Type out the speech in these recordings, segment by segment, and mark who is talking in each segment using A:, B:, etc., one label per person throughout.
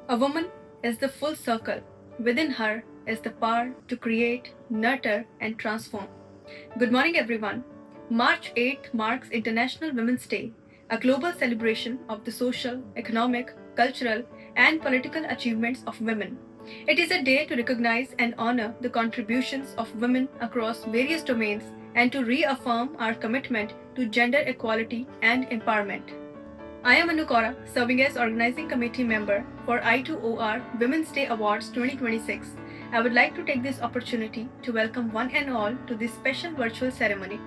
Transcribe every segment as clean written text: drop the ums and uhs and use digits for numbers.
A: A woman is the full circle. Within her is the power to create, nurture, and transform. Good morning, everyone. March 8th marks International Women's Day, a global celebration of the social, economic, cultural, and political achievements of women. It is a day to recognize and honor the contributions of women across various domains and to reaffirm our commitment to gender equality and empowerment. I am Anu Kaura, serving as organizing committee member for I2OR Women's Day Awards 2026. I would like to take this opportunity to welcome one and all to this special virtual ceremony.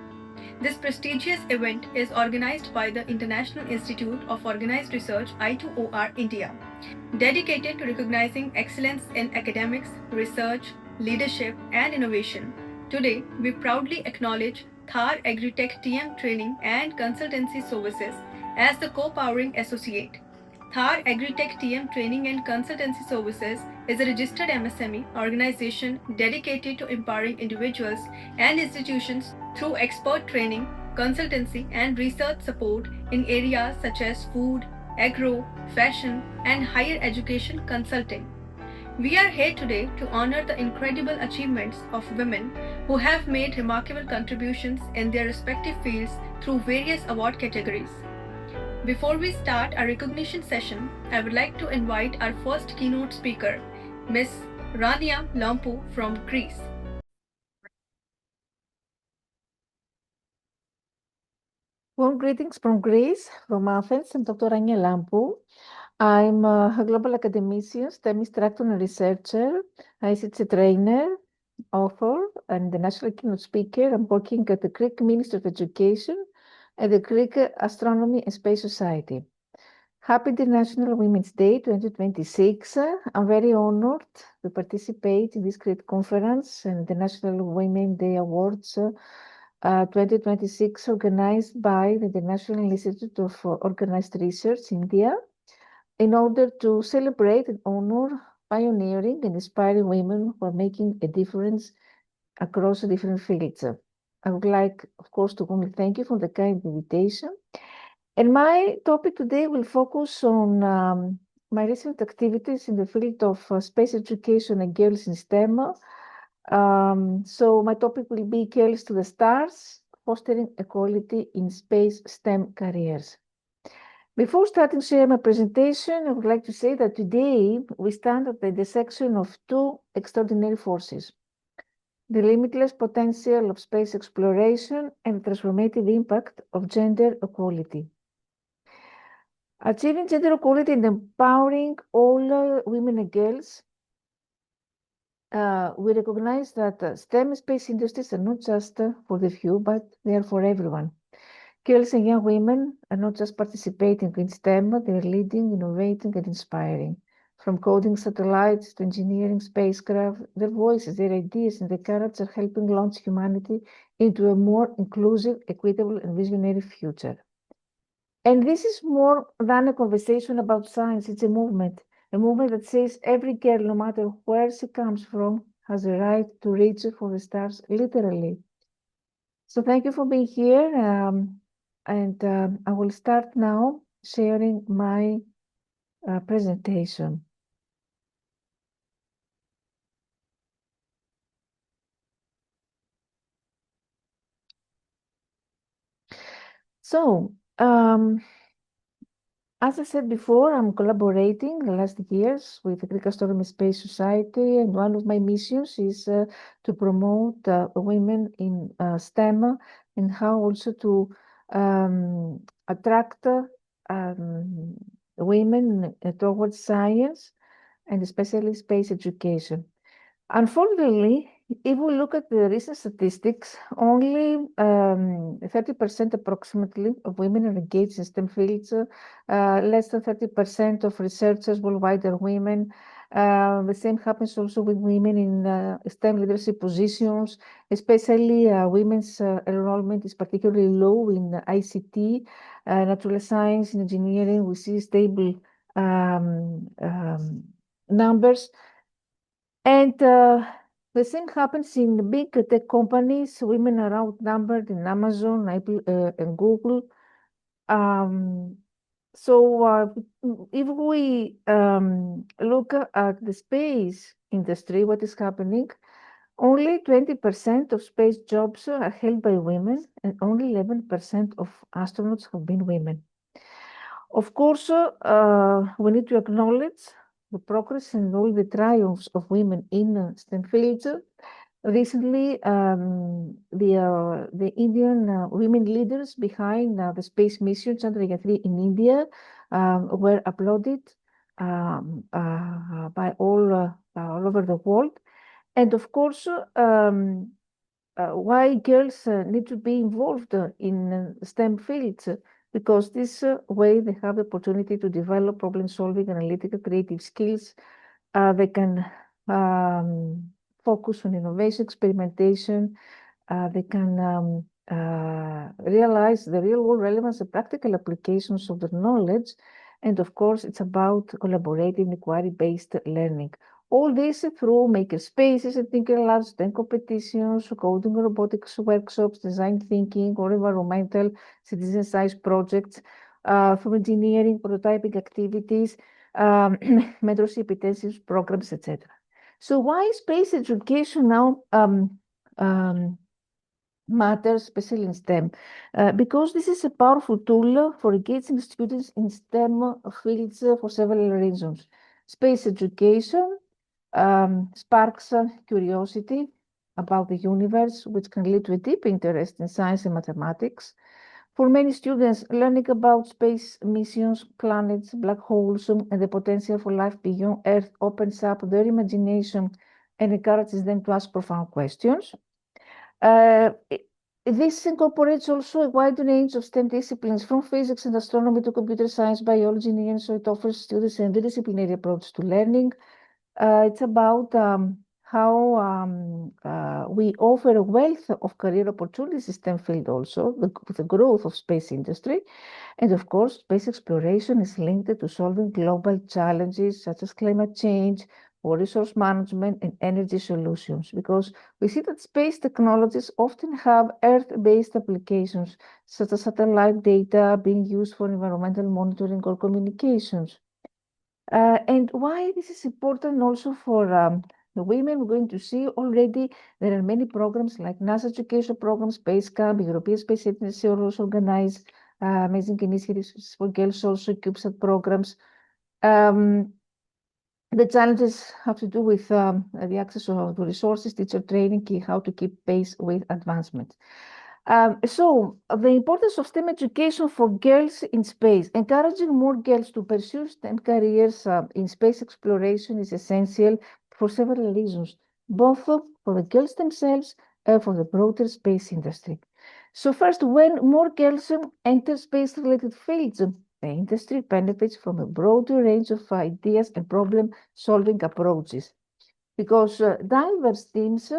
A: This prestigious event is organized by the International Institute of Organized Research I2OR India, dedicated to recognizing excellence in academics, research, leadership, and innovation. Today, we proudly acknowledge Thar Agritech TM Training and Consultancy Services as the co-powering associate. Thar Agritech TM Training and Consultancy Services is a registered MSME organization dedicated to empowering individuals and institutions through expert training, consultancy, and research support in areas such as food, agro, fashion, and higher education consulting. We are here today to honor the incredible achievements of women who have made remarkable contributions in their respective fields through various award categories. Before we start our recognition session, I would like to invite our first keynote speaker, Ms. Rania Lampu from Greece.
B: Warm greetings from Greece, from Athens. I'm Dr. Rania Lampu. I'm a global academician, STEM instructor and researcher, ICT trainer, author, and the national keynote speaker. I'm working at the Greek Ministry of Education and the Greek Astronomy and Space Society. Happy International Women's Day 2026. I'm very honored to participate in this great conference and the National Women's Day Awards 2026, organized by the International Institute of Organized Research, India, in order to celebrate and honor pioneering and inspiring women who are making a difference across different fields. I would like, of course, to warmly thank you for the kind invitation. And my topic today will focus on my recent activities in the field of space education and girls in STEM. So my topic will be Girls to the Stars, Fostering Equality in Space STEM Careers. Before starting sharing my presentation, I would like to say that today we stand at the intersection of two extraordinary forces: the limitless potential of space exploration and the transformative impact of gender equality. Achieving gender equality and empowering all women and girls, we recognize that STEM space industries are not just for the few, but they are for everyone. Girls and young women are not just participating in STEM, but they're leading, innovating, and inspiring. From coding satellites to engineering spacecraft, their voices, their ideas, and their courage are helping launch humanity into a more inclusive, equitable, and visionary future. And this is more than a conversation about science. It's a movement that says every girl, no matter where she comes from, has a right to reach for the stars, literally. So thank you for being here. I will start now sharing my presentation. So, as I said before, I'm collaborating the last years with the Greek Astronomy Space Society, and one of my missions is to promote women in STEM and how also to attract women towards science and especially space education. Unfortunately, if we look at the recent statistics, only 30% approximately of women are engaged in STEM fields. Less than 30% of researchers worldwide are women. The same happens also with women in STEM leadership positions, especially women's enrollment is particularly low in ICT, natural science, and engineering. We see stable numbers. And the same happens in the big tech companies. Women are outnumbered in Amazon, Apple, and Google. So if we look at the space industry, what is happening, only 20% of space jobs are held by women, and only 11% of astronauts have been women. Of course, we need to acknowledge the progress and all the triumphs of women in STEM fields. Recently, the Indian women leaders behind the space mission Chandrayaan-3 in India were applauded by all over the world. And of course, why girls need to be involved in STEM fields, because this way they have the opportunity to develop problem-solving, analytical, creative skills. They can focus on innovation, experimentation. They can realize the real-world relevance and practical applications of their knowledge. And of course, it's about collaborative, inquiry-based learning. All this through maker spaces and thinking labs, then competitions, coding, robotics workshops, design thinking, or environmental citizen science projects, through engineering, prototyping activities, mentorship intensive programs, etc. So why space education now matters, especially in STEM? Because this is a powerful tool for engaging students in STEM fields for several reasons. Space education sparks curiosity about the universe, which can lead to a deep interest in science and mathematics. For many students, learning about space missions, planets, black holes, and the potential for life beyond Earth opens up their imagination and encourages them to ask profound questions. This incorporates also a wide range of STEM disciplines, from physics and astronomy to computer science, biology, and so it offers students an interdisciplinary approach to learning. It's about how we offer a wealth of career opportunities in STEM field also, the growth of space industry. And of course, space exploration is linked to solving global challenges such as climate change, or resource management and energy solutions, because we see that space technologies often have Earth-based applications, such as satellite data being used for environmental monitoring or communications. And why this is important also for the women, we're going to see already there are many programs like NASA education program, Space Camp, European Space Agency also organize amazing initiatives for girls, also CubeSat programs. The challenges have to do with the access to resources, teacher training, how to keep pace with advancements. So the importance of STEM education for girls in space, encouraging more girls to pursue STEM careers in space exploration is essential for several reasons, both for the girls themselves and for the broader space industry. So first, when more girls enter space-related fields, the industry benefits from a broader range of ideas and problem-solving approaches, because diverse teams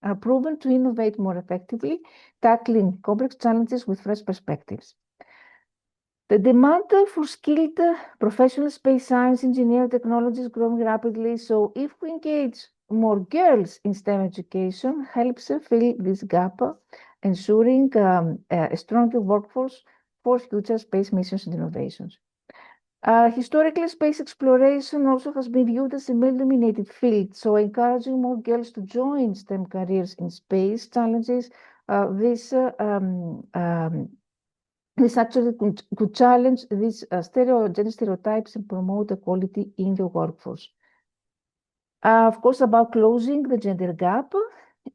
B: are proven to innovate more effectively, tackling complex challenges with fresh perspectives. The demand for skilled professional space science, engineering, technology is growing rapidly. So if we engage more girls in STEM education, helps fill this gap, ensuring a stronger workforce for future space missions and innovations. Historically, space exploration also has been viewed as a male-dominated field, so encouraging more girls to join STEM careers in space challenges this actually could challenge these gender stereotypes and promote equality in the workforce. Of course, about closing the gender gap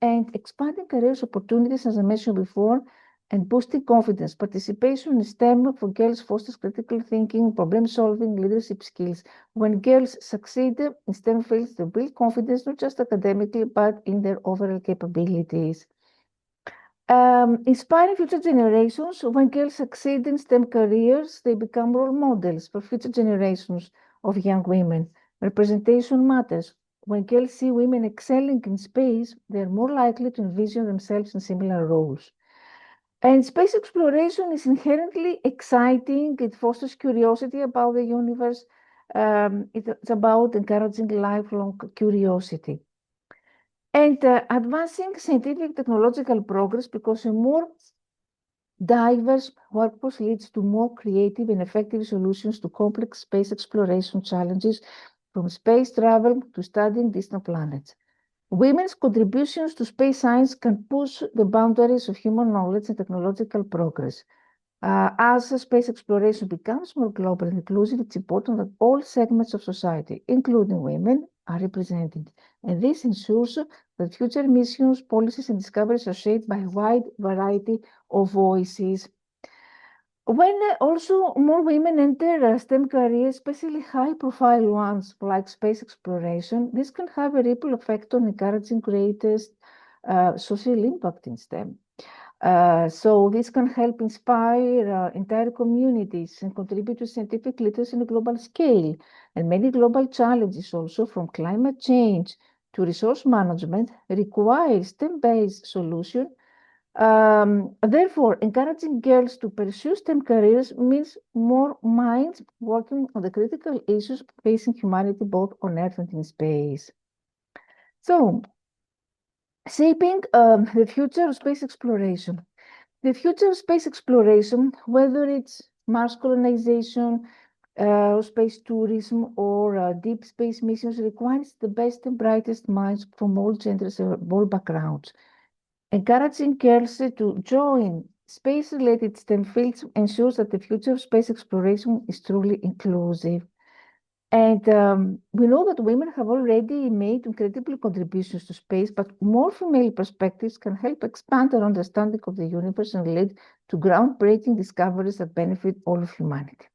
B: and expanding careers opportunities, as I mentioned before, and boosting confidence. Participation in STEM for girls fosters critical thinking, problem solving, leadership skills. When girls succeed in STEM fields, they build confidence not just academically, but in their overall capabilities. Inspiring future generations, when girls succeed in STEM careers, they become role models for future generations of young women. Representation matters. When girls see women excelling in space, they are more likely to envision themselves in similar roles. And space exploration is inherently exciting. It fosters curiosity about the universe. It's about encouraging lifelong curiosity. And advancing scientific technological progress, because a more Diverse workforce leads to more creative and effective solutions to complex space exploration challenges, from space travel to studying distant planets. Women's contributions to space science can push the boundaries of human knowledge and technological progress. As space exploration becomes more global and inclusive, it's important that all segments of society, including women, are represented. And this ensures that future missions, policies, and discoveries are shaped by a wide variety of voices. When also more women enter STEM careers, especially high-profile ones like space exploration, this can have a ripple effect on encouraging greatest social impact in STEM. So this can help inspire entire communities and contribute to scientific literacy on a global scale. And many global challenges also, from climate change to resource management, require STEM-based solutions. Therefore, encouraging girls to pursue STEM careers means more minds working on the critical issues facing humanity both on Earth and in space. So, shaping the future of space exploration. The future of space exploration, whether it's Mars colonization, space tourism, or deep space missions, requires the best and brightest minds from all genders and all backgrounds. Encouraging girls to join space-related STEM fields ensures that the future of space exploration is truly inclusive. And we know that women have already made incredible contributions to space, but more female perspectives can help expand our understanding of the universe and lead to groundbreaking discoveries that benefit all of humanity.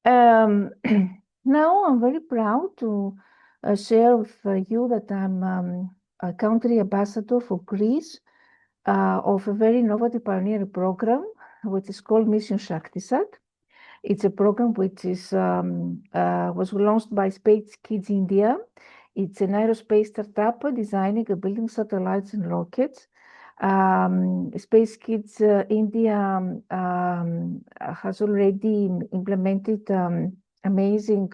B: Now, I'm very proud to share with you that I'm a country ambassador for Greece of a very innovative pioneer program, which is called Mission Shaktisat. It's a program which is was launched by Space Kids India. It's an aerospace startup designing and building satellites and rockets. Space Kids India has already implemented amazing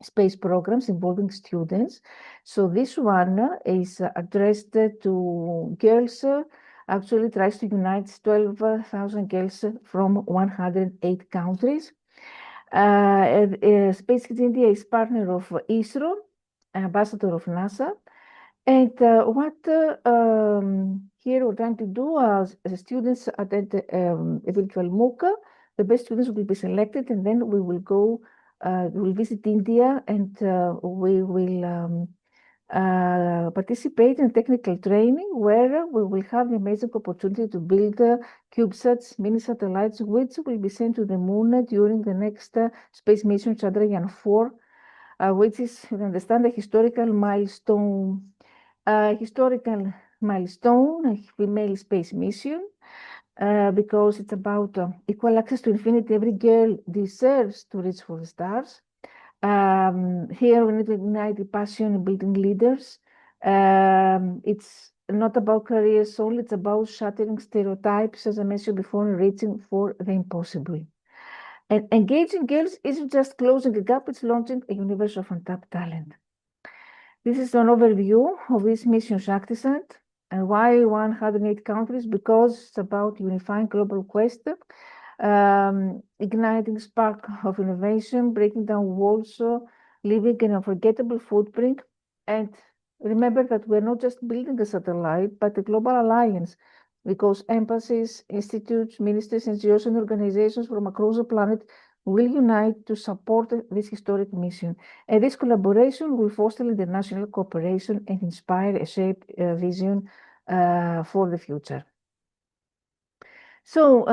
B: space programs involving students. So this one is addressed to girls, actually tries to unite 12,000 girls from 108 countries. Space Kids India is partner of ISRO, ambassador of NASA. And what here we're trying to do as students attend a virtual MOOC, the best students will be selected, and then we will go, we will visit India, and we will participate in technical training where we will have the amazing opportunity to build CubeSats, mini satellites, which will be sent to the moon during the next space mission Chandrayaan-4, which is, you understand, a historical milestone. A female space mission, because it's about equal access to infinity. Every girl deserves to reach for the stars. Here we need to ignite the passion in building leaders. It's not about careers only, it's about shattering stereotypes, as I mentioned before, and reaching for the impossible. And engaging girls isn't just closing a gap, it's launching a universe of untapped talent. This is an overview of this mission Shaktisat. And why 108 countries? Because it's about unifying global quest, igniting spark of innovation, breaking down walls, leaving an unforgettable footprint. And remember that we're not just building a satellite, but a global alliance, because embassies, institutes, ministries, NGOs, and organizations from across the planet will unite to support this historic mission. And this collaboration will foster international cooperation and inspire a shape vision for the future. So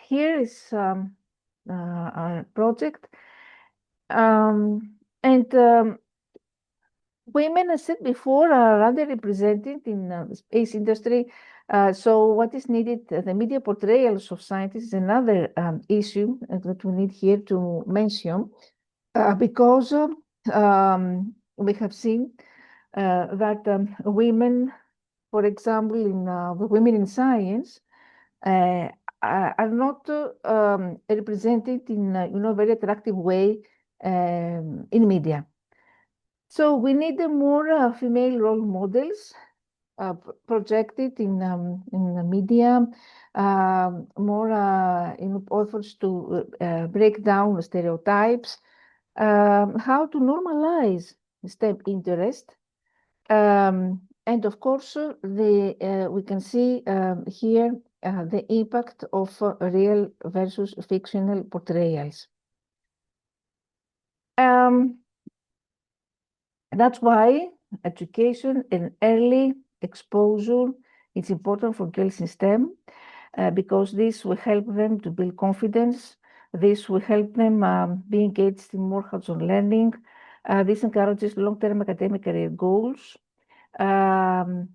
B: here is our project. Women, as said before, are underrepresented in the space industry. So what is needed, the media portrayals of scientists is another issue that we need here to mention, because we have seen that women, for example, in the women in science, are not represented in a very attractive way in media. So we need more female role models projected in the media, more efforts to break down stereotypes, how to normalize STEM interest. And of course, we can see here the impact of real versus fictional portrayals. That's why education and early exposure is important for girls in STEM, because this will help them to build confidence. This will help them be engaged in more hands-on learning. This encourages long-term academic career goals. And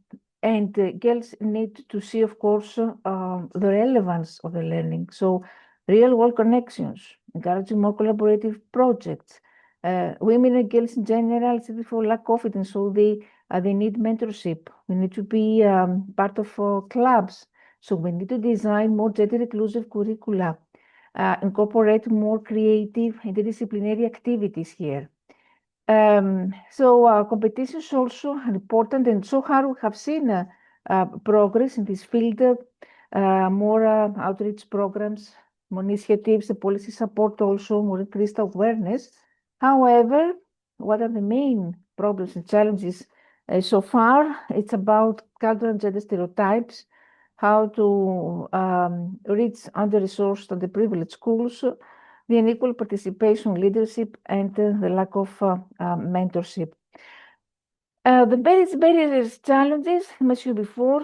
B: girls need to see, of course, the relevance of the learning. So real-world connections, encouraging more collaborative projects. Women and girls in general for lack confidence, so they need mentorship. We need to be part of clubs. So we need to design more gender-inclusive curricula, incorporate more creative interdisciplinary activities here. So competition is also important, and so far we have seen progress in this field, more outreach programs, more initiatives, the policy support also, more increased awareness. However, what are the main problems and challenges so far? It's about cultural and gender stereotypes, how to reach under-resourced and underprivileged schools, the unequal participation, leadership, and the lack of mentorship. The barriers, challenges, mentioned before,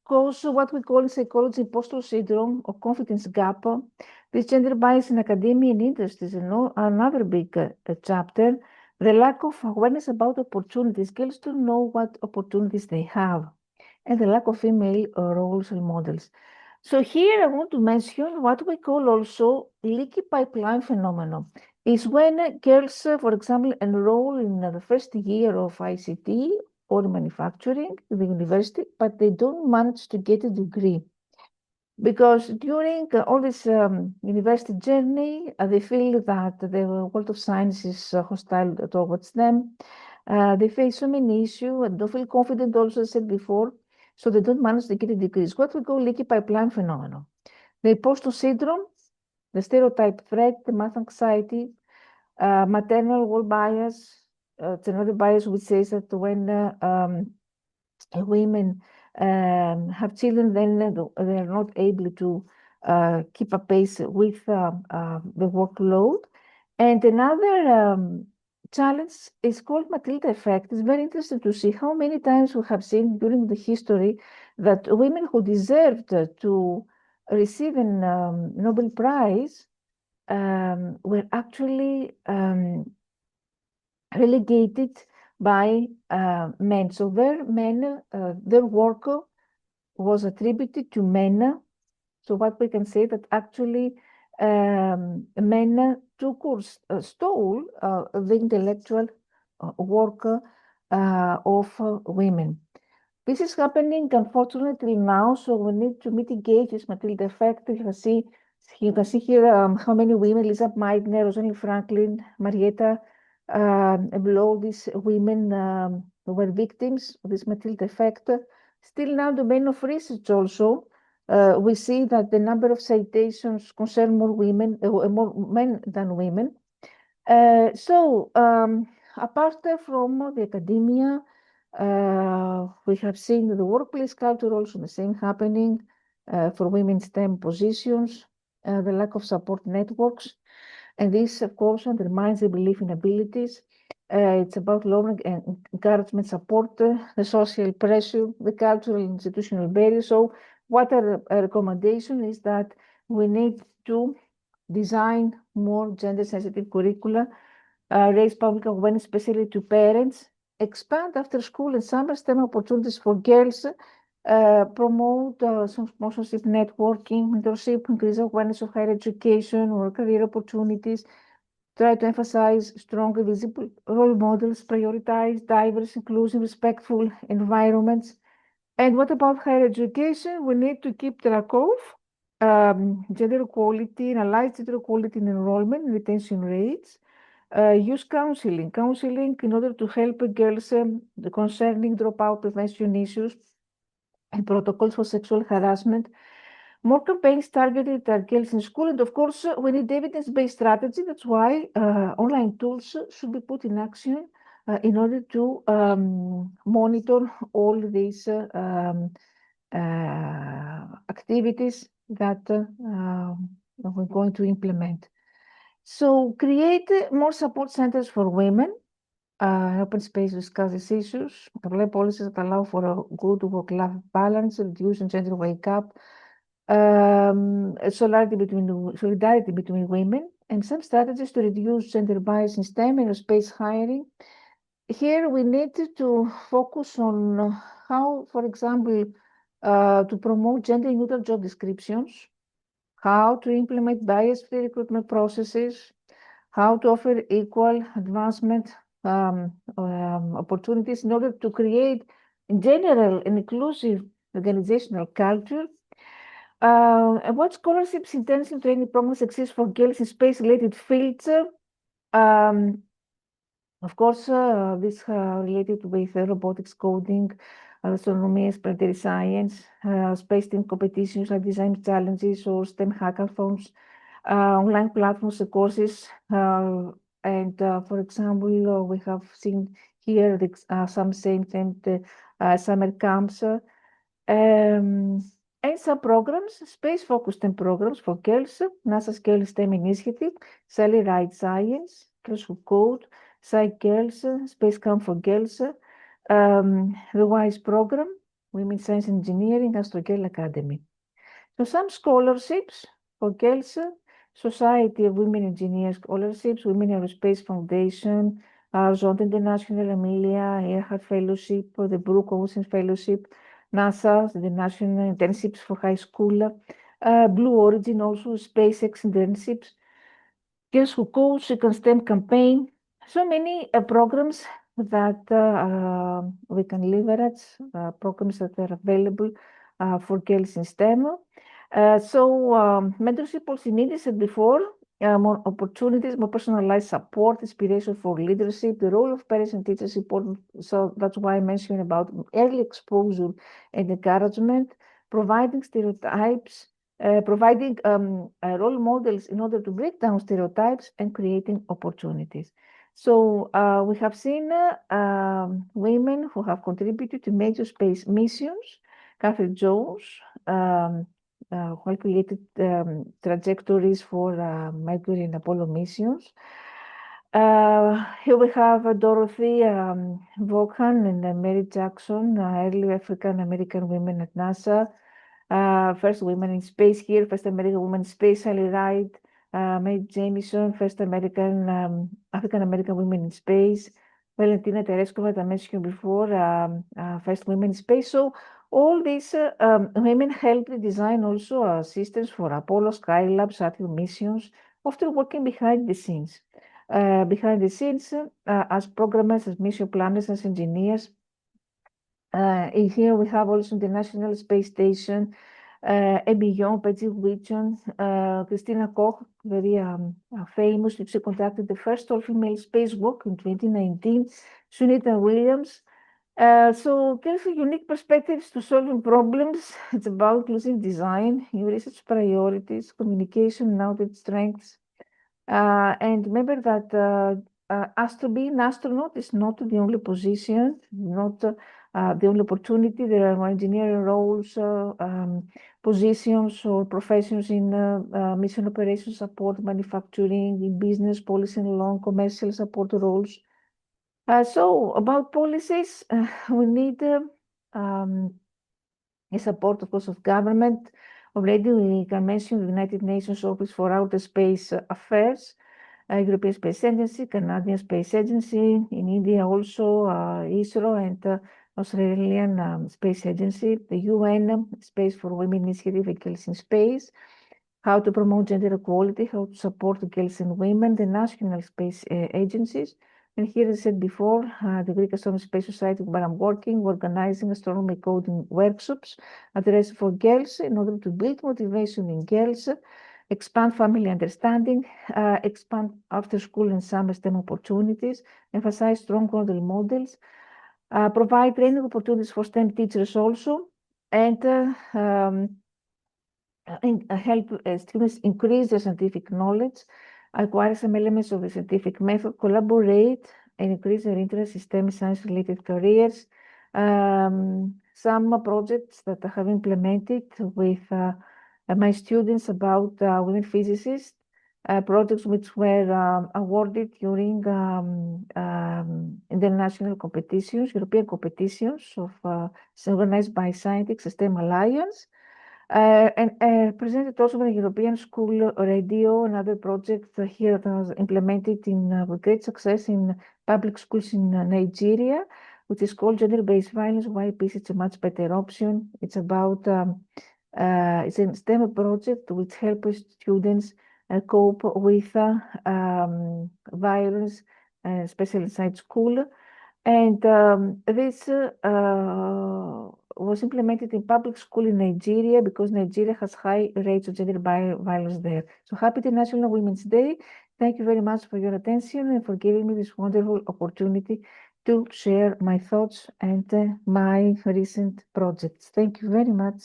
B: cause what we call in psychology imposter syndrome or confidence gap. This gender bias in academia and industries is another big chapter. The lack of awareness about opportunities. Girls don't know what opportunities they have, and the lack of female roles and models. So here I want to mention what we call also leaky pipeline phenomenon. Is when girls, for example, enroll in the first year of ICT or manufacturing in the university, but they don't manage to get a degree. Because during all this university journey, they feel that the world of science is hostile towards them. They face so many issues and don't feel confident, also as I said before, so they don't manage to get a degree. It's what we call leaky pipeline phenomenon. The imposter syndrome, the stereotype threat, the math anxiety, maternal role bias. It's another bias which says that when women have children, then they're not able to keep a pace with the workload. And another challenge is called Matilda effect. It's very interesting to see how many times we have seen during the history that women who deserved to receive a Nobel Prize were actually relegated by men. So their work was attributed to men. So what we can say that actually men took or stole the intellectual work of women. This is happening unfortunately now, so we need to mitigate this Matilda effect. You can see here how many women, Lisa Meitner, Rosalind Franklin, Marietta, below these women were victims of this Matilda effect. Still now, the domain of research also, we see that the number of citations concern more men than women. So apart from the academia, we have seen the workplace culture also the same happening for women in STEM positions, the lack of support networks. And this, of course, undermines the belief in abilities. It's about learning and encouragement support, the social pressure, the cultural and institutional barriers. So what a recommendation is that we need to design more gender-sensitive curricula, raise public awareness, especially to parents, expand after school and summer STEM opportunities for girls, promote some sponsorship networking, mentorship, increase awareness of higher education or career opportunities, try to emphasize strong, visible role models, prioritize diverse, inclusive, respectful environments. And what about higher education? We need to keep track of gender equality, analyze gender equality in enrollment and retention rates, use counseling in order to help girls concerning dropout prevention issues, and protocols for sexual harassment, more campaigns targeted at girls in school, and of course, we need evidence-based strategy. That's why online tools should be put in action in order to monitor all these activities that we're going to implement. So create more support centers for women, open space to discuss these issues, apply policies that allow for a good work-life balance, reduce gender wake up, solidarity between women, and some strategies to reduce gender bias in STEM and space hiring. Here we need to focus on how, for example, to promote gender-neutral job descriptions, how to implement bias-free recruitment processes, how to offer equal advancement opportunities in order to create, in general, an inclusive organizational culture. And what scholarships, intensive training programs exist for girls in space-related fields? Of course, this related with robotics, coding, astronomy, planetary science, space team competitions like design challenges or STEM hackathons, online platforms and courses. And for example, we have seen here some same-themed summer camps. And some programs, space-focused STEM programs for girls, NASA's Girls STEM Initiative, Sally Ride Science, Girls Who Code, Sci Girls, Space Camp for Girls, the WISE program, Women Science Engineering, Astro Girl Academy. So some scholarships for girls, Society of Women Engineers scholarships, Women Aerospace Foundation, Zond International, Amelia Earhart Fellowship, the Brooke Ocean Fellowship, NASA, the National Internships for High School, Blue Origin also, SpaceX internships, Girls Who Code, Second STEM campaign. So many programs that we can leverage, programs that are available for girls in STEM. Mentorship also needed, said before, more opportunities, more personalized support, inspiration for leadership, the role of parents and teachers important. So that's why I mentioned about early exposure and encouragement, providing stereotypes, providing role models in order to break down stereotypes and creating opportunities. So we have seen women who have contributed to major space missions. Catherine Jones, who created trajectories for Mercury and Apollo missions. Here we have Dorothy Vaughan and Mary Jackson, early African American women at NASA. First women in space here, first American woman in space, Sally Ride, Mae Jemison, first American, African American women in space, Valentina Tereshkova, that I mentioned before, first women in space. So all these women helped design also systems for Apollo, Skylab, Saturn missions, often working behind the scenes. As programmers, as mission planners, as engineers. In here we have also the National Space Station, and beyond, Patsy Whitson, Christina Koch, very famous. She conducted the first all-female spacewalk in 2019. Sunita Williams. So careful, unique perspectives to solving problems. It's about using design, new research priorities, communication, knowledge, strengths. And remember that being an astronaut is not the only position, not the only opportunity. There are more engineering roles, positions or professions in mission operations support, manufacturing, in business, policy and law, commercial support roles. So about policies, we need the support, of course, of government. Already we can mention the United Nations Office for Outer Space Affairs, European Space Agency, Canadian Space Agency, in India also ISRO and Australian Space Agency, the UN Space for Women Initiative and Girls in Space, how to promote gender equality, how to support girls and women, the national space agencies. And here, as I said before, the Greek Astronomy Space Society, where I'm working, organizing astronomy coding workshops addressed for girls in order to build motivation in girls, expand family understanding, expand after school and summer STEM opportunities, emphasize strong role models, provide training opportunities for STEM teachers also, and help students increase their scientific knowledge, acquire some elements of the scientific method, collaborate, and increase their interest in STEM science-related careers. Some projects that I have implemented with my students about women physicists, projects which were awarded during international competitions, European competitions of organized by Scientific STEM Alliance. And presented also with the European School Radio, another project here that was implemented with great success in public schools in Nigeria, which is called Gender-Based Violence, Why Peace is a Much Better Option. It's about, it's a STEM project which helps students cope with violence, especially inside school. And this was implemented in public school in Nigeria because Nigeria has high rates of gender violence there. So happy International Women's Day. Thank you very much for your attention and for giving me this wonderful opportunity to share my thoughts and my recent projects. Thank you very much.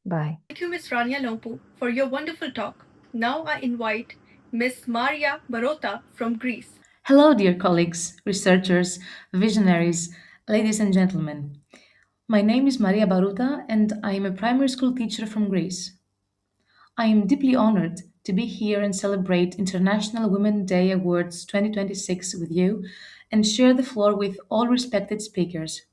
B: Bye.
A: Thank you, Ms. Rania Lompu, for your wonderful talk. Now I invite Ms. Maria Barota from Greece.
C: Hello, dear colleagues, researchers, visionaries, ladies and gentlemen. My name is Maria Baruta, and I am a primary school teacher from Greece. I am deeply honored to be here and celebrate International Women's Day Awards 2026 with you and share the floor with all respected speakers.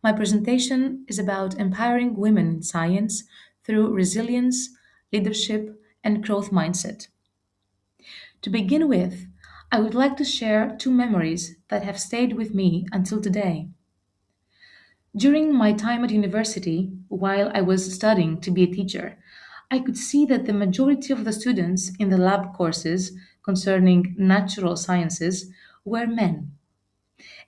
C: My presentation is about empowering women in science through resilience, leadership, and growth mindset. To begin with, I would like to share two memories that have stayed with me until today. During my time at university, while I was studying to be a teacher, I could see that the majority of the students in the lab courses concerning natural sciences were men.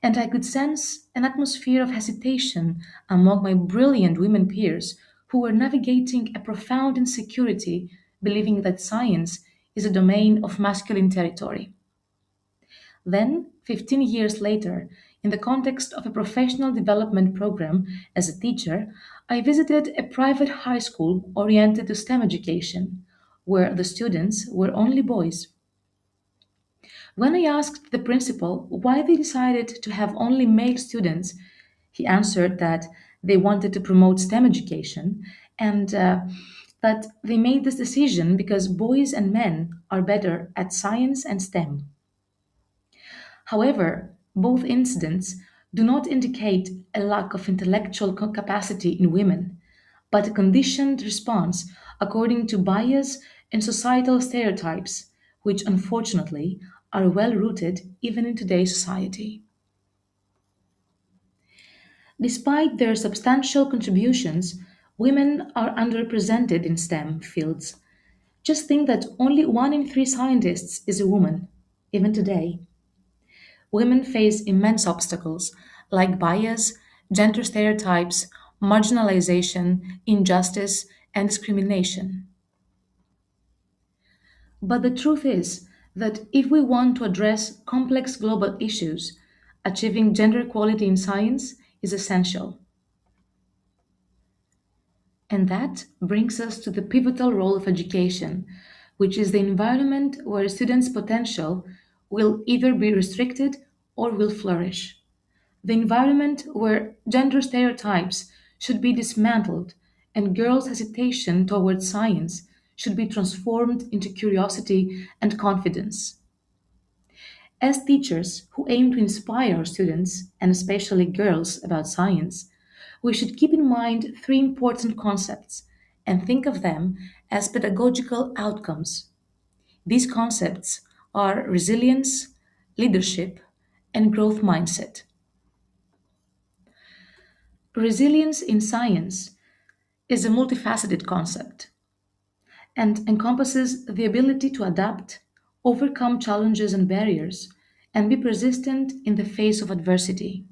C: And I could sense an atmosphere of hesitation among my brilliant women peers who were navigating a profound insecurity, believing that science is a domain of masculine territory. Then, 15 years later, in the context of a professional development program as a teacher, I visited a private high school oriented to STEM education, where the students were only boys. When I asked the principal why they decided to have only male students, he answered that they wanted to promote STEM education and that they made this decision because boys and men are better at science and STEM. However, both incidents do not indicate a lack of intellectual capacity in women, but a conditioned response according to bias and societal stereotypes, which unfortunately are well rooted even in today's society. Despite their substantial contributions, women are underrepresented in STEM fields. Just think that only one in three scientists is a woman, even today. Women face immense obstacles like bias, gender stereotypes, marginalization, injustice, and discrimination. But the truth is that if we want to address complex global issues, achieving gender equality in science is essential. And that brings us to the pivotal role of education, which is the environment where a student's potential will either be restricted or will flourish. The environment where gender stereotypes should be dismantled and girls' hesitation towards science should be transformed into curiosity and confidence. As teachers who aim to inspire our students, and especially girls, about science, we should keep in mind three important concepts and think of them as pedagogical outcomes. These concepts are resilience, leadership, and growth mindset. Resilience in science is a multifaceted concept and encompasses the ability to adapt, overcome challenges and barriers, and be persistent in the face of adversity.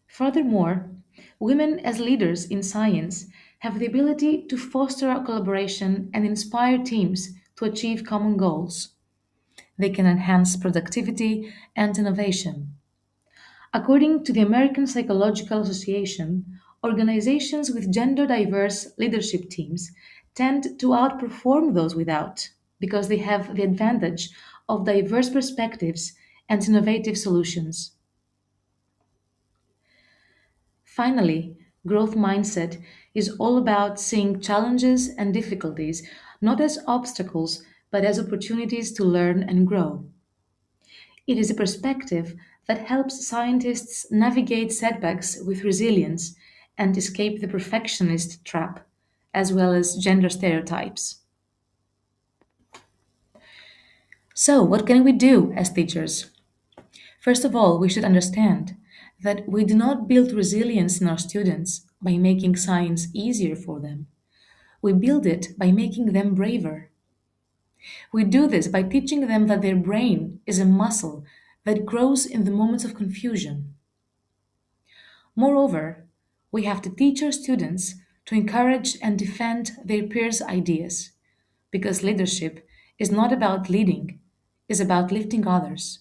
C: Furthermore, women as leaders in science have the ability to foster collaboration and inspire teams to achieve common goals. They can enhance productivity and innovation. According to the American Psychological Association, organizations with gender diverse leadership teams tend to outperform those without because they have the advantage of diverse perspectives and innovative solutions. Finally, growth mindset is all about seeing challenges and difficulties not as obstacles but as opportunities to learn and grow. It is a perspective that helps scientists navigate setbacks with resilience and escape the perfectionist trap, as well as gender stereotypes. So, what can we do as teachers? First of all, we should understand that we do not build resilience in our students by making science easier for them. We build it by making them braver. We do this by teaching them that their brain is a muscle that grows in the moments of confusion. Moreover, we have to teach our students to encourage and defend their peers' ideas, because leadership is not about leading, it's about lifting others.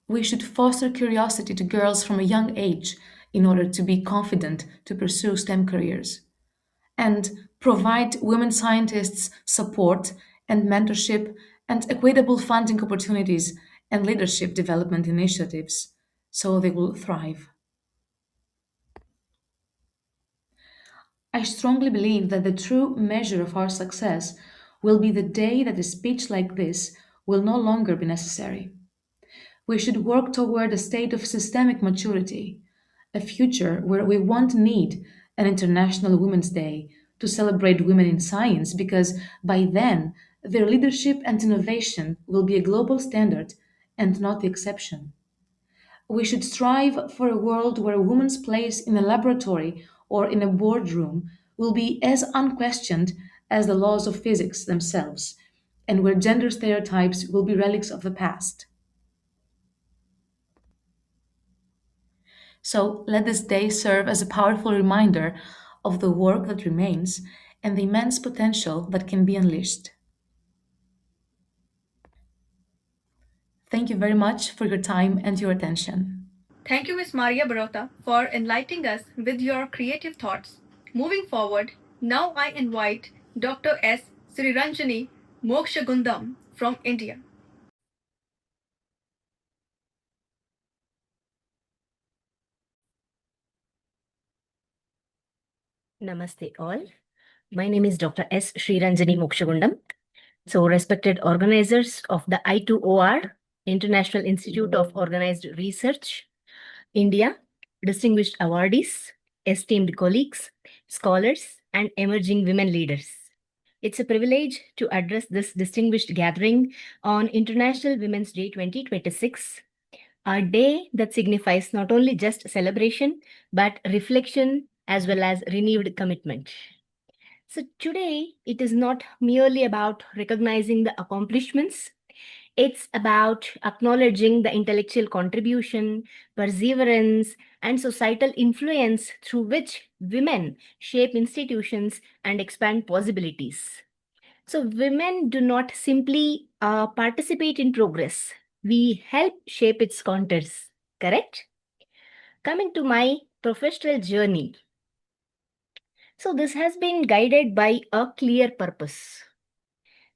C: We should foster curiosity to girls from a young age in order to be confident to pursue STEM careers, and provide women scientists support and mentorship and equitable funding opportunities and leadership development initiatives so they will thrive. I strongly believe that the true measure of our success will be the day that a speech like this will no longer be necessary. We should work toward a state of systemic maturity, a future where we won't need an International Women's Day to celebrate women in science because by then their leadership and innovation will be a global standard and not the exception. We should strive for a world where a woman's place in a laboratory or in a boardroom will be as unquestioned as the laws of physics themselves, and where gender stereotypes will be relics of the past. So let this day serve as a powerful reminder of the work that remains and the immense potential that can be unleashed. Thank you very much for your time and your attention.
A: Thank you, Ms. Maria Barota, for enlightening us with your creative thoughts. Moving forward, now I invite Dr. S. Sriranjani Mokshagundam from India.
D: Namaste all. My name is Dr. S. Sriranjani Mokshagundam. So, respected organizers of the I2OR, International Institute of Organized Research, India, distinguished awardees, esteemed colleagues, scholars, and emerging women leaders. It's a privilege to address this distinguished gathering on International Women's Day 2026, a day that signifies not only just celebration, but reflection as well as renewed commitment. So today, it is not merely about recognizing the accomplishments. It's about acknowledging the intellectual contribution, perseverance, and societal influence through which women shape institutions and expand possibilities. So women do not simply participate in progress. We help shape its contours, correct? Coming to my professional journey. So this has been guided by a clear purpose.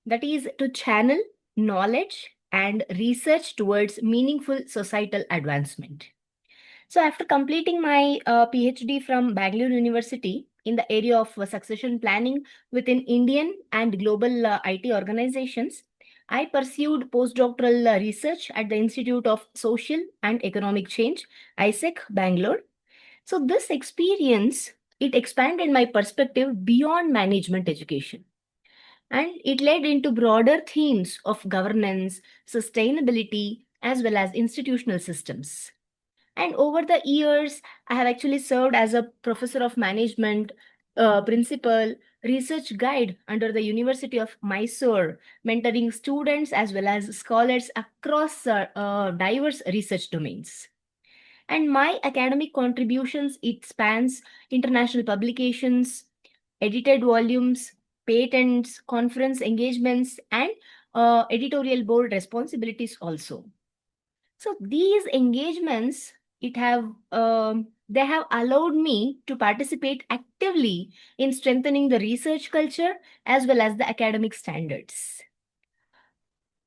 D: That is to channel knowledge and research towards meaningful societal advancement. So after completing my PhD from Bangalore University in the area of succession planning within Indian and global IT organizations, I pursued postdoctoral research at the Institute of Social and Economic Change, ISEC, Bangalore. So this experience, it expanded my perspective beyond management education. And it led into broader themes of governance, sustainability, as well as institutional systems. And over the years, I have actually served as a professor of management, principal, research guide under the University of Mysore, mentoring students as well as scholars across diverse research domains. And my academic contributions, it spans international publications, edited volumes, patents, conference engagements, and editorial board responsibilities also. So these engagements, they have allowed me to participate actively in strengthening the research culture as well as the academic standards.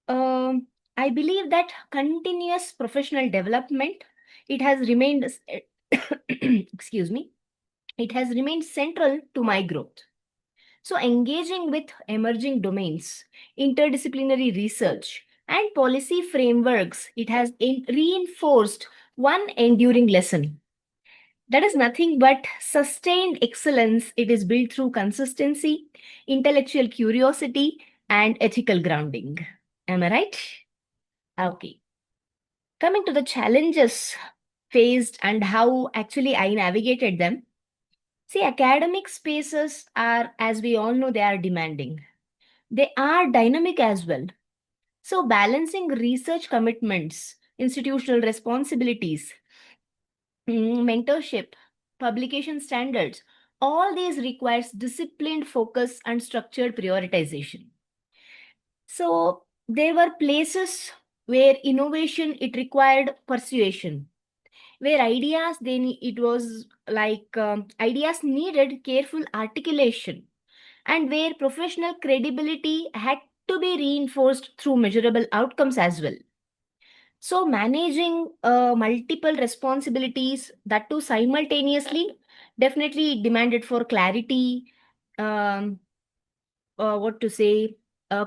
D: I believe that continuous professional development, it has remained, excuse me, it has remained central to my growth. So engaging with emerging domains, interdisciplinary research, and policy frameworks, it has reinforced one enduring lesson. That is nothing but sustained excellence. It is built through consistency, intellectual curiosity, and ethical grounding. Am I right? Okay. Coming to the challenges faced and how actually I navigated them. See, academic spaces are, as we all know, they are demanding. They are dynamic as well. So, balancing research commitments, institutional responsibilities, mentorship, publication standards, all these requires disciplined focus and structured prioritization. So, there were places where innovation it required persuasion, where it was like ideas needed careful articulation, and where professional credibility had to be reinforced through measurable outcomes as well. So managing multiple responsibilities, that too simultaneously, definitely demanded for clarity, um, what to say,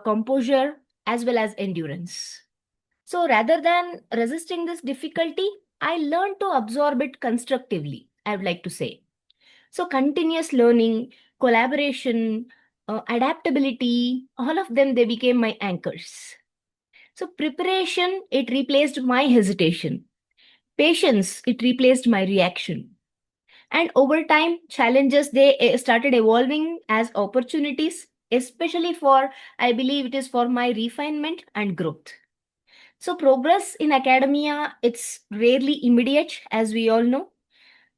D: composure, as well as endurance. So rather than resisting this difficulty, I learned to absorb it constructively, I would like to say. So continuous learning, collaboration, adaptability, all of them, they became my anchors. So preparation, it replaced my hesitation. Patience, it replaced my reaction. And over time, challenges, they started evolving as opportunities, especially for, I believe it is for my refinement and growth. So progress in academia, it's rarely immediate, as we all know.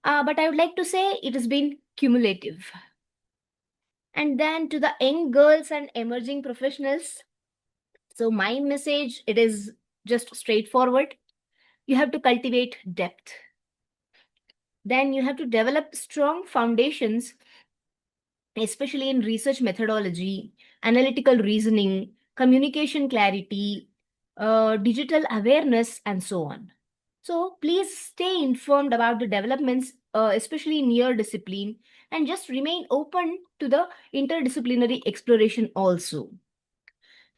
D: But I would like to say it has been cumulative. And then to the young girls and emerging professionals, so my message, it is just straightforward. You have to cultivate depth. Then you have to develop strong foundations, especially in research methodology, analytical reasoning, communication clarity, digital awareness, and so on. So please stay informed about the developments, especially in your discipline, and just remain open to the interdisciplinary exploration also.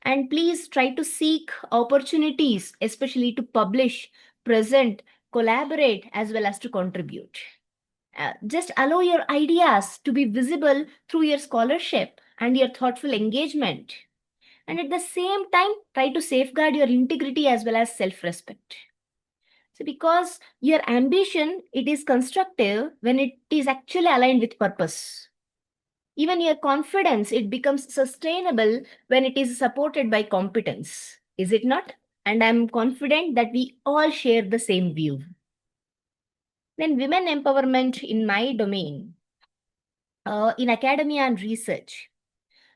D: And please try to seek opportunities, especially to publish, present, collaborate, as well as to contribute. Just allow your ideas to be visible through your scholarship and your thoughtful engagement. And at the same time, try to safeguard your integrity as well as self-respect. So because your ambition, it is constructive when it is actually aligned with purpose. Even your confidence, it becomes sustainable when it is supported by competence. Is it not? And I'm confident that we all share the same view. Then women empowerment in my domain, in academia and research.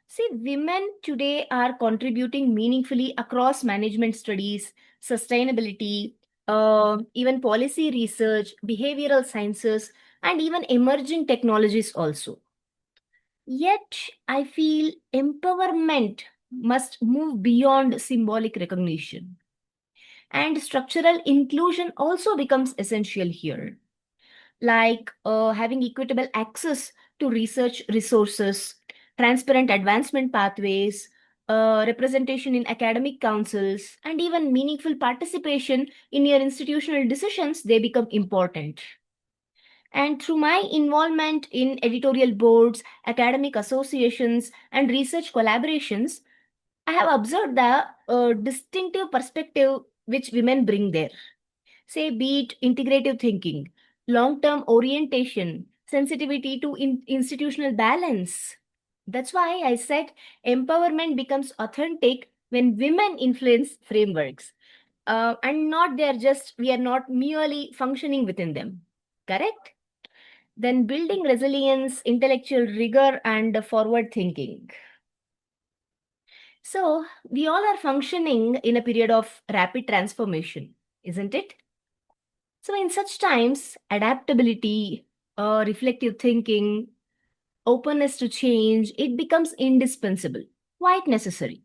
D: See, women today are contributing meaningfully across management studies, sustainability, even policy research, behavioral sciences, and even emerging technologies also. Yet, I feel empowerment must move beyond symbolic recognition. And structural inclusion also becomes essential here, like having equitable access to research resources, transparent advancement pathways, representation in academic councils, and even meaningful participation in your institutional decisions, they become important. And through my involvement in editorial boards, academic associations, and research collaborations, I have observed the distinctive perspective which women bring there. Say, be it integrative thinking, long term orientation, sensitivity to institutional balance. That's why I said empowerment becomes authentic when women influence frameworks. And not they're just, we are not merely functioning within them. Correct? Then building resilience, intellectual rigor, and forward thinking. So, we all are functioning in a period of rapid transformation. isn't it? So, in such times, adaptability, reflective thinking, openness to change, it becomes indispensable, quite necessary.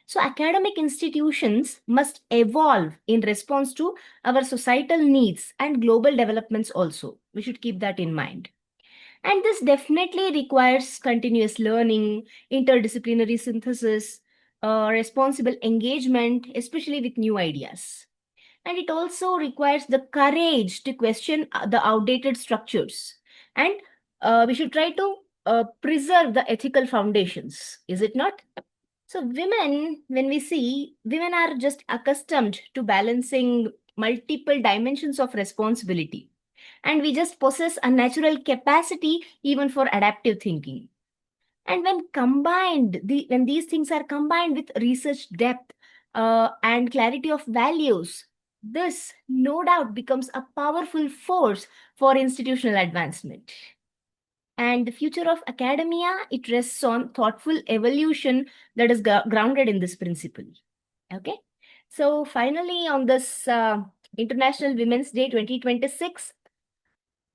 D: So, academic institutions must evolve in response to our societal needs and global developments also. We should keep that in mind. And this definitely requires continuous learning, interdisciplinary synthesis, responsible engagement, especially with new ideas. And it also requires the courage to question the outdated structures. And we should try to preserve the ethical foundations, is it not? So, women, when we see, women are just accustomed to balancing multiple dimensions of responsibility. And we just possess a natural capacity even for adaptive thinking. And when these things are combined with research depth and clarity of values, this no doubt becomes a powerful force for institutional advancement. And the future of academia, it rests on thoughtful evolution that is grounded in this principle. Okay. So finally, on this International Women's Day 2026,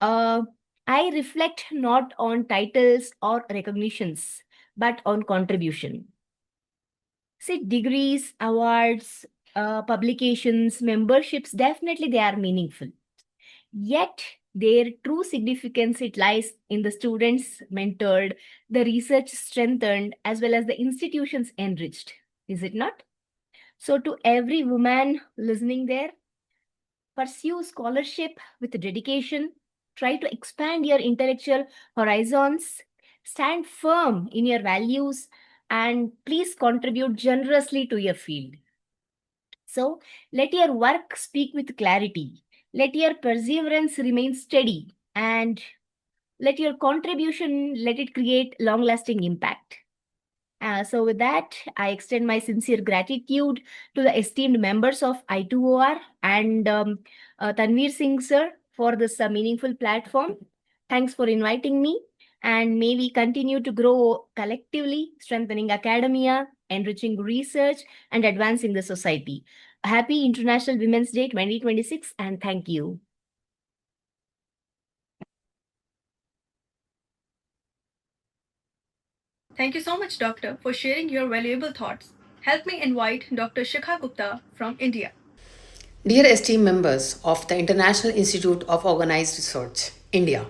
D: I reflect not on titles or recognitions, but on contribution. See, degrees, awards, publications, memberships, definitely they are meaningful. Yet, their true significance, it lies in the students mentored, the research strengthened, as well as the institutions enriched. Is it not? So, to every woman listening there, pursue scholarship with dedication, try to expand your intellectual horizons, stand firm in your values, and please contribute generously to your field. So, let your work speak with clarity, let your perseverance remain steady, and let your contribution let it create long lasting impact. So, with that, I extend my sincere gratitude to the esteemed members of I2OR and Tanveer Singh, sir, for this meaningful platform. Thanks for inviting me. And may we continue to grow collectively, strengthening academia, enriching research, and advancing the society. Happy International Women's Day 2026, and thank you.
A: Thank you so much, Doctor, for sharing your valuable thoughts. Help me invite Dr. Shikha Gupta from India.
E: Dear esteemed members of the International Institute of Organized Research, India,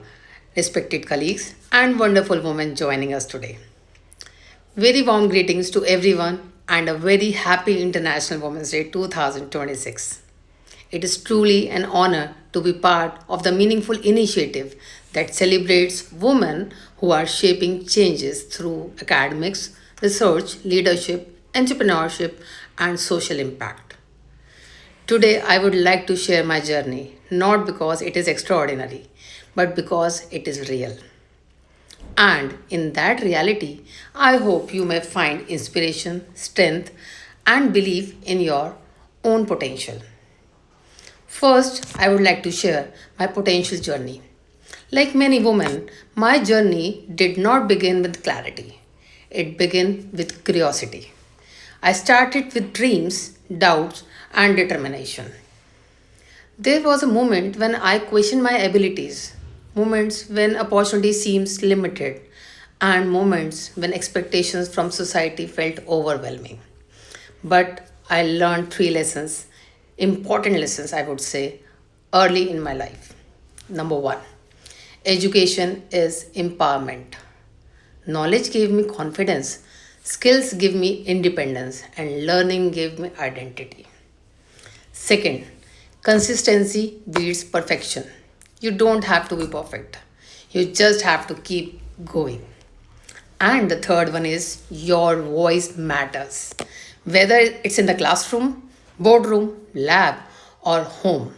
E: respected colleagues, and wonderful women joining us today. Very warm greetings to everyone and a very happy International Women's Day 2026. It is truly an honor to be part of the meaningful initiative that celebrates women who are shaping changes through academics, research, leadership, entrepreneurship, and social impact. Today, I would like to share my journey, not because it is extraordinary, but because it is real. And in that reality, I hope you may find inspiration, strength, and belief in your own potential. First, I would like to share my potential journey. Like many women, my journey did not begin with clarity. It began with curiosity. I started with dreams, doubts, and determination. There was a moment when I questioned my abilities, moments when opportunity seems limited, and moments when expectations from society felt overwhelming. But I learned three lessons, important lessons, I would say, early in my life. Number one, education is empowerment. Knowledge gave me confidence, skills give me independence, and learning gave me identity. Second, consistency beats perfection. You don't have to be perfect, you just have to keep going. And the third one is your voice matters. Whether it's in the classroom, boardroom, lab, or home,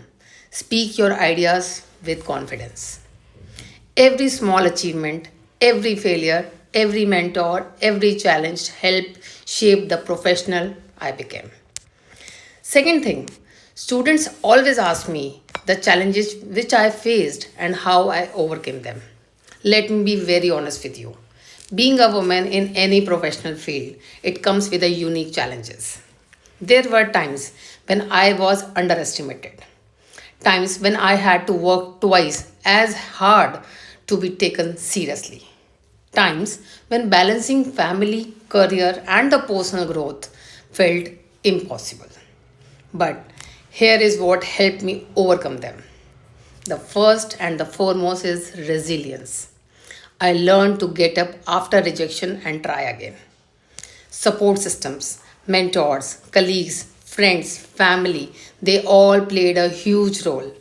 E: speak your ideas with confidence. Every small achievement, every failure, every mentor, every challenge helped shape the professional I became. Second thing, students always ask me the challenges which I faced and how I overcame them. Let me be very honest with you. Being a woman in any professional field, it comes with a unique challenges. There were times when I was underestimated, times when I had to work twice as hard to be taken seriously, times when balancing family, career, and the personal growth felt impossible. But here is what helped me overcome them. The first and the foremost is resilience. I learned to get up after rejection and try again. Support systems, mentors, colleagues, friends, family, they all played a huge role.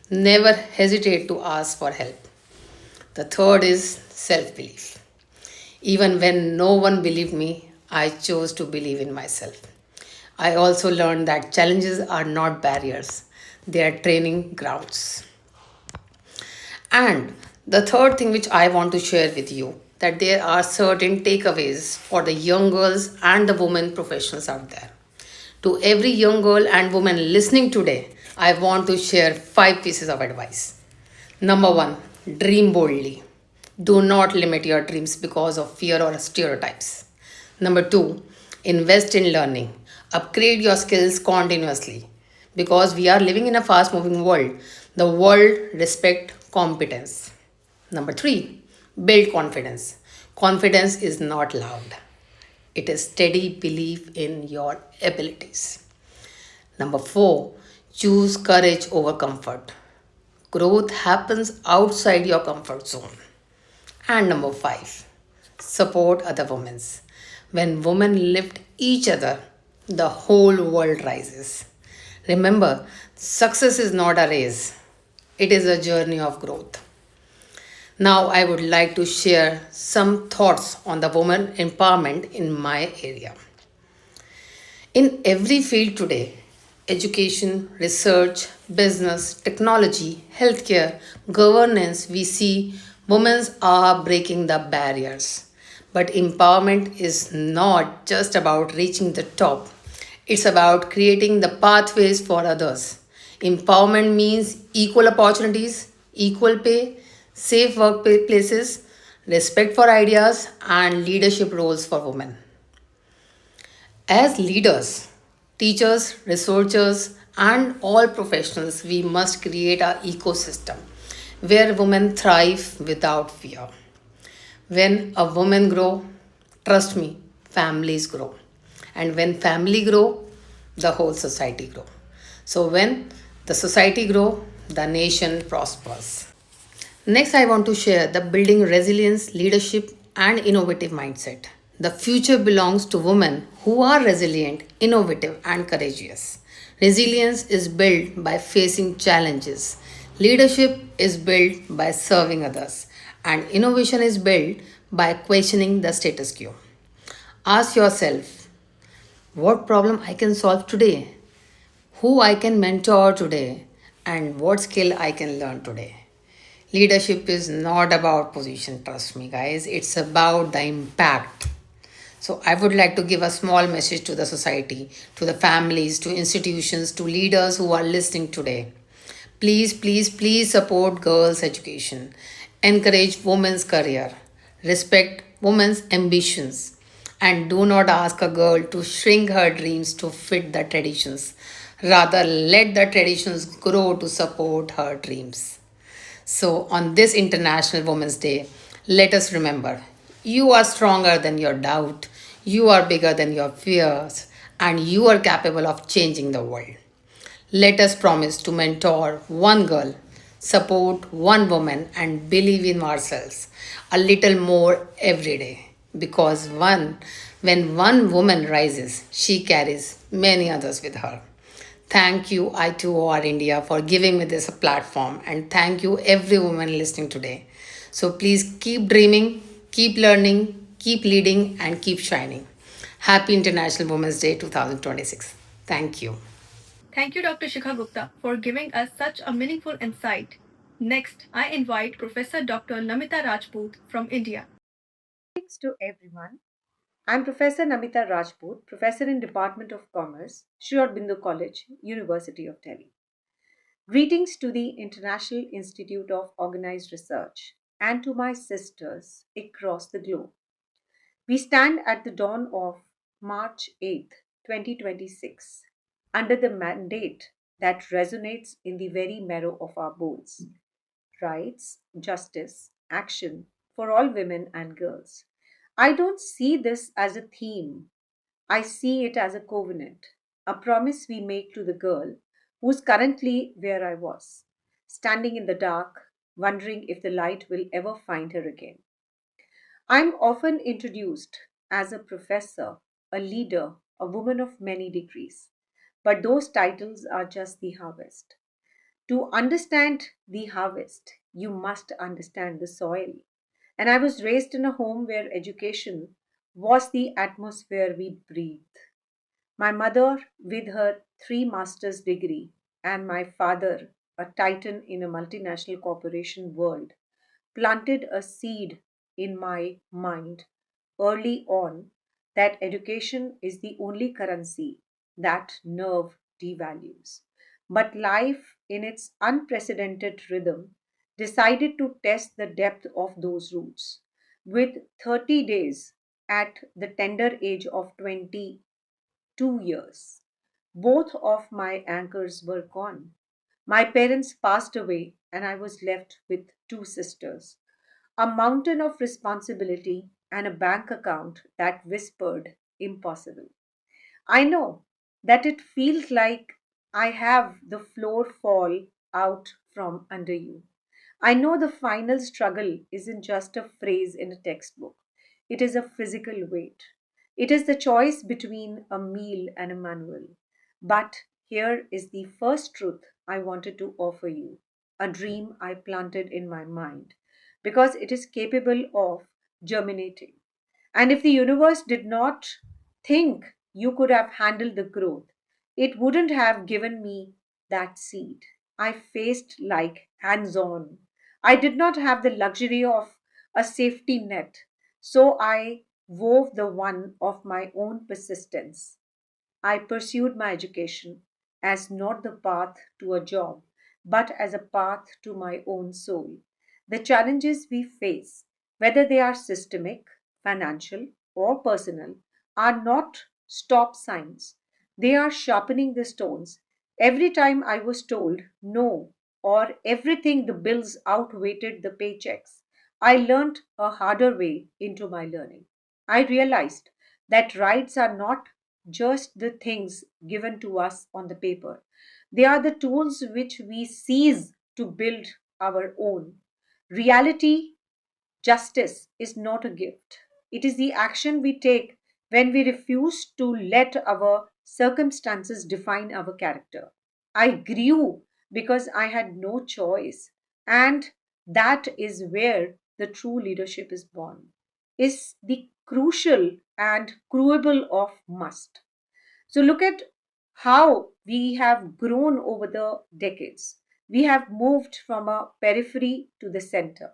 E: Never hesitate to ask for help. The third is self belief. Even when no one believed me, I chose to believe in myself. I also learned that challenges are not barriers, they are training grounds. And the third thing which I want to share with you that there are certain takeaways for the young girls and the women professionals out there. To every young girl and woman listening today, I want to share 5 pieces of advice. Number 1, dream boldly. Do not limit your dreams because of fear or stereotypes. Number 2, invest in learning. Upgrade your skills continuously because we are living in a fast moving world. The world respect competence. Number 3, build confidence. Confidence is not loud. It is steady belief in your abilities. Number 4, choose courage over comfort. Growth happens outside your comfort zone. And number 5, support other women. When women lift each other, the whole world rises. Remember, success is not a race, it is a journey of growth. Now, I would like to share some thoughts on the woman empowerment in my area. In every field today, education, research, business, technology, healthcare, governance, we see women are breaking the barriers. But empowerment is not just about reaching the top, it's about creating the pathways for others. Empowerment means equal opportunities, equal pay, safe workplaces, respect for ideas, and leadership roles for women. As leaders, teachers, researchers, and all professionals, we must create an ecosystem where women thrive without fear. When a woman grow, trust me, families grow. And when family grow, the whole society grow. So when the society grow, the nation prospers. Next, I want to share the building resilience, leadership, and innovative mindset. The future belongs to women who are resilient, innovative, and courageous. Resilience is built by facing challenges. Leadership is built by serving others. And innovation is built by questioning the status quo. Ask yourself what problem I can solve today, who I can mentor today, and what skill I can learn today. Leadership is not about position, trust me, guys. It's about the impact. So, I would like to give a small message to the society, to the families, to institutions, to leaders who are listening today. Please, please, please support girls' education, encourage women's career, respect women's ambitions, and do not ask a girl to shrink her dreams to fit the traditions. Rather, let the traditions grow to support her dreams. So, on this International Women's Day, let us remember you are stronger than your doubt, you are bigger than your fears, and you are capable of changing the world. Let us promise to mentor one girl, support one woman, and believe in ourselves a little more every day. Because when one woman rises, she carries many others with her. Thank you, I2OR India, for giving me this platform, and thank you, every woman listening today. So please keep dreaming, keep learning, keep leading, and keep shining. Happy International Women's Day 2026. Thank you.
A: Thank you, Dr. Shikha Gupta, for giving us such a meaningful insight. Next, I invite Professor Dr. Namita Rajput from India.
F: Greetings to everyone. I'm Professor Namita Rajput, Professor in Department of Commerce, Sri Aurobindo College, University of Delhi. Greetings to the International Institute of Organized Research and to my sisters across the globe. We stand at the dawn of March 8th, 2026 under the mandate that resonates in the very marrow of our bones: rights, justice, action for all women and girls. I don't see this as a theme, I see it as a covenant, a promise we make to the girl who's currently where I was, standing in the dark, wondering if the light will ever find her again. I'm often introduced as a professor, a leader, a woman of many degrees, but those titles are just the harvest. To understand the harvest, you must understand the soil. And I was raised in a home where education was the atmosphere we breathed. My mother, with her three master's degree, and my father, a titan in a multinational corporation world, planted a seed in my mind early on that education is the only currency that nerve devalues. But life, in its unprecedented rhythm, decided to test the depth of those roots. With 30 days at the tender age of 22 years, both of my anchors were gone. My parents passed away, and I was left with two sisters, a mountain of responsibility, and a bank account that whispered impossible. I know that it feels like I have the floor fall out from under you. I know the final struggle isn't just a phrase in a textbook, it is a physical weight. It is the choice between a meal and a manual. But here is the first truth I wanted to offer you, a dream I planted in my mind, because it is capable of germinating. And if the universe did not think you could have handled the growth, it wouldn't have given me that seed. I faced like hands on. I did not have the luxury of a safety net, so I wove the one of my own persistence. I pursued my education as not the path to a job, but as a path to my own soul. The challenges we face, whether they are systemic, financial, or personal, are not stop signs. They are sharpening the stones. Every time I was told no, or everything the bills outweighed the paychecks, I learned a harder way into my learning. I realized that rights are not just the things given to us on the paper. They are the tools which we seize to build our own. Reality, justice is not a gift. It is the action we take when we refuse to let our circumstances define our character. I grew because I had no choice. And that is where the true leadership is born. Is the crucial and crucible of must. So look at how we have grown over the decades. We have moved from a periphery to the center.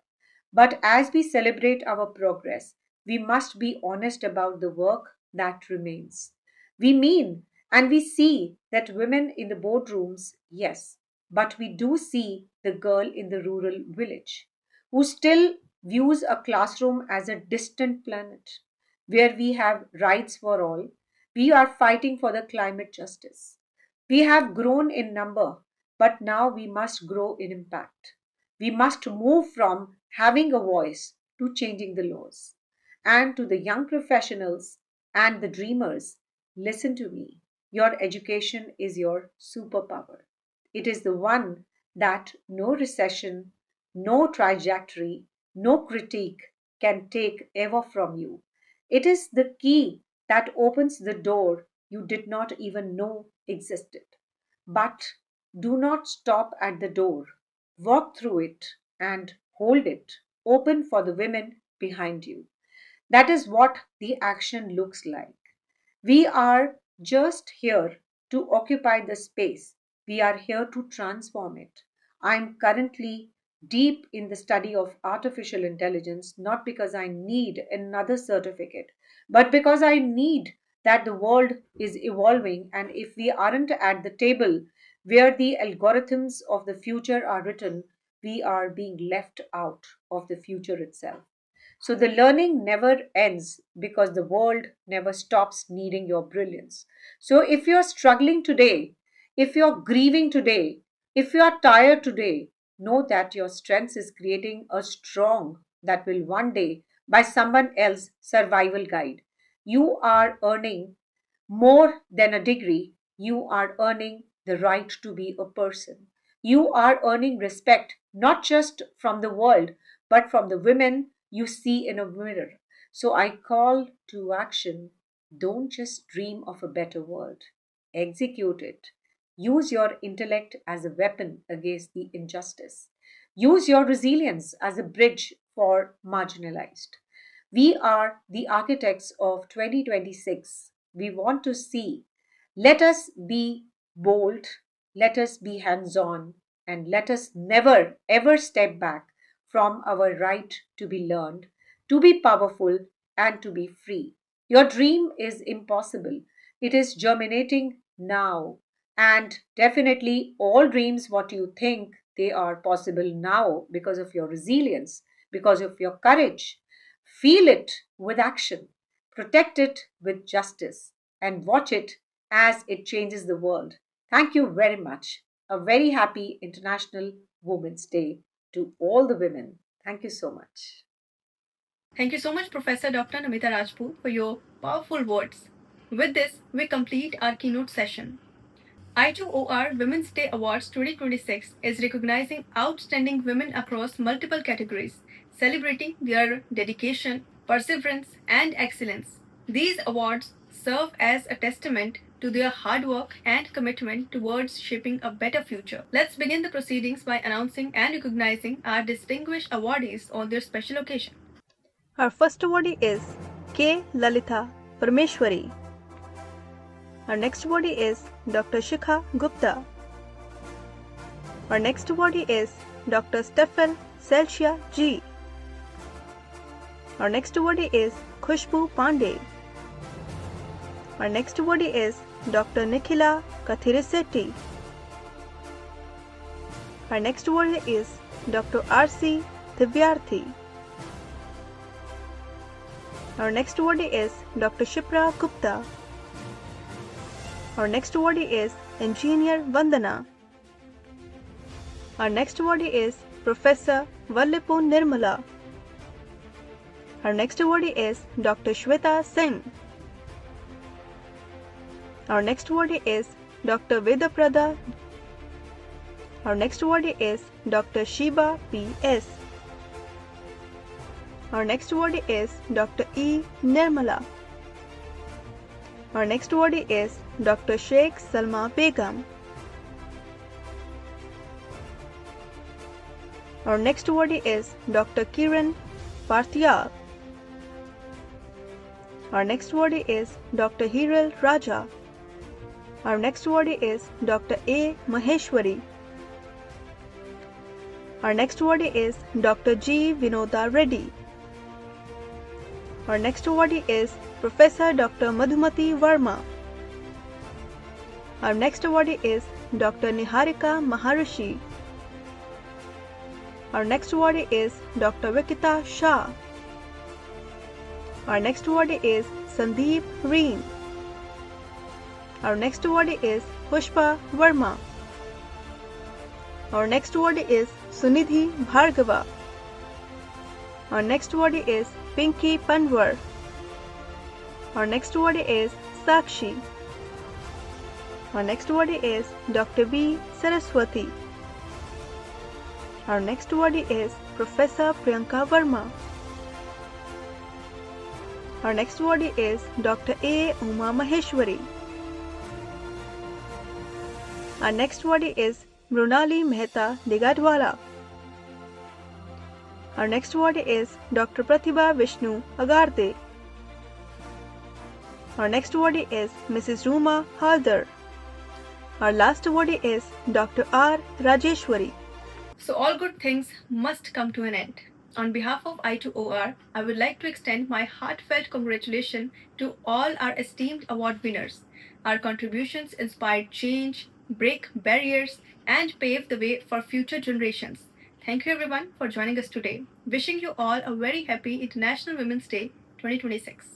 F: But as we celebrate our progress, we must be honest about the work that remains. We mean and we see that women in the boardrooms, yes, but we do see the girl in the rural village who still views a classroom as a distant planet where we have rights for all. We are fighting for the climate justice. We have grown in number, but now we must grow in impact. We must move from having a voice to changing the laws. And to the young professionals and the dreamers, listen to me. Your education is your superpower. It is the one that no recession, no trajectory, no critique can take ever from you. It is the key that opens the door you did not even know existed. But do not stop at the door. Walk through it and hold it open for the women behind you. That is what the action looks like. We are just here to occupy the space. We are here to transform it. I'm currently deep in the study of artificial intelligence, not because I need another certificate, but because I need that the world is evolving. And if we aren't at the table where the algorithms of the future are written, we are being left out of the future itself. So the learning never ends because the world never stops needing your brilliance. So if you're struggling today, if you're grieving today, if you're tired today, know that your strength is creating a strong that will one day, by someone else's survival guide. You are earning more than a degree, you are earning the right to be a person. You are earning respect, not just from the world, but from the women you see in a mirror. So I call to action. Don't just dream of a better world, execute it. Use your intellect as a weapon against the injustice. Use your resilience as a bridge for marginalized. We are the architects of 2026. We want to see. Let us be bold, let us be hands on, and let us never ever step back from our right to be learned, to be powerful, and to be free. Your dream is impossible. It is germinating now. And definitely, all dreams, what you think they are possible now because of your resilience, because of your courage. Feel it with action, protect it with justice, and watch it as it changes the world. Thank you very much. A very happy International Women's Day to all the women. Thank you so much.
A: Thank you so much, Professor Dr. Namita Rajput, for your powerful words. With this, we complete our keynote session. I2OR Women's Day Awards 2026 is recognizing outstanding women across multiple categories, celebrating their dedication, perseverance, and excellence. These awards serve as a testament to their hard work and commitment towards shaping a better future. Let's begin the proceedings by announcing and recognizing our distinguished awardees on their special occasion.
G: Our first awardee is K. Lalitha Parmeshwari. Our next awardee is Dr. Shikha Gupta. Our next awardee is Dr. Stefan Selcia G. Our next awardee is Khushbu Pandey. Our next awardee is Dr. Nikhila Kathirisetti. Our next awardee is Dr. R.C. Divyarthi. Our next awardee is Dr. Shipra Gupta. Our next awardee is Engineer Vandana. Our next awardee is Professor Vallipu Nirmala. Our next awardee is Dr. Shweta Singh. Our next awardee is Dr. Vedaprada. Our next awardee is Dr. Shiba P.S. Our next awardee is Dr. E. Nirmala. Our next awardee is Dr. Sheikh Salma Begum. Our next awardee is Dr. Kiran Parthial. Our next awardee is Dr. Hiral Raja. Our next awardee is Dr. A. Maheshwari. Our next awardee is Dr. G. Vinoda Reddy. Our next awardee is Professor Dr. Madhumati Verma. Our next awardee is Dr. Niharika Maharishi. Our next awardee is Dr. Vikita Shah. Our next awardee is Sandeep Reen. Our next awardee is Pushpa Verma. Our next awardee is Sunidhi Bhargava. Our next awardee is Pinky Panwar. Our next awardee is Sakshi. Our next awardee is Dr. B. Saraswati. Our next awardee is Professor Priyanka Verma. Our next awardee is Dr. A. Uma Maheshwari. Our next awardee is Mrunali Mehta Digadwala. Our next awardee is Dr. Pratibha Vishnu Agarde. Our next awardee is Mrs. Ruma Haldar. Our last awardee is Dr. R. Rajeshwari.
A: So all good things must come to an end. On behalf of I2OR, I would like to extend my heartfelt congratulations to all our esteemed award winners. Our contributions inspired change, break barriers, and pave the way for future generations. Thank you everyone for joining us today. Wishing you all a very happy International Women's Day 2026.